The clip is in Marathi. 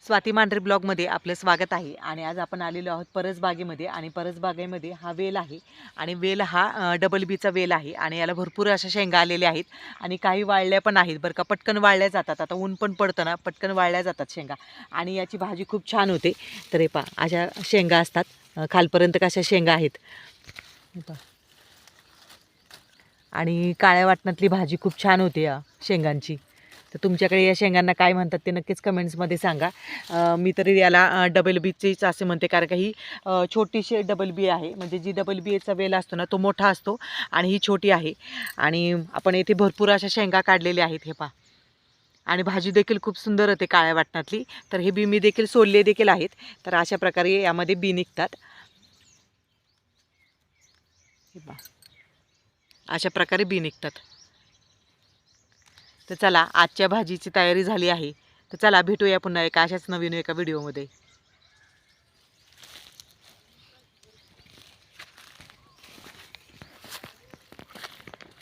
स्वाती मांढरे ब्लॉगमध्ये आपलं स्वागत आहे. आणि आज आपण आलेलो आहोत परसबागेमध्ये. आणि परसबागेमध्ये हा वेल आहे आणि वेल हा डबल बीचा वेल आहे आणि याला भरपूर अशा शेंगा आलेल्या आहेत आणि काही वाळल्या पण आहेत बरं का. पटकन वाळल्या जातात, आता ऊन पण पडतं ना, पटकन वाळल्या जातात शेंगा आणि याची भाजी खूप छान होते. तर हे पहा, अशा शेंगा असतात, खालपर्यंत कशा शेंगा आहेत आणि काळ्या वाटणातली भाजी खूप छान होते या शेंगांची. तर तुमच्याकडे या शेंगांना काय म्हणतात ते नक्कीच कमेंट्समध्ये सांगा. मी तरी याला डबल बीचीच असे म्हणते, कारण का ही छोटीशी डबल बी आहे. म्हणजे जी डबल बीचा वेल असतो ना तो मोठा असतो आणि ही छोटी आहे. आणि आपण येथे भरपूर अशा शेंगा काढलेल्या आहेत, हे पहा. आणि भाजी देखील खूप सुंदर होते काळ्या वाटणातली. तर हे बी मी देखील सोलले देखील आहेत. तर अशा प्रकारे यामध्ये बी निघतात, हे पहा. अशा प्रकारे बी निघतात. तर चला, आजच्या भाजीची तयारी झाली आहे. तर चला भेटूया पुन्हा एका अशाच नवीन एका व्हिडिओमध्ये.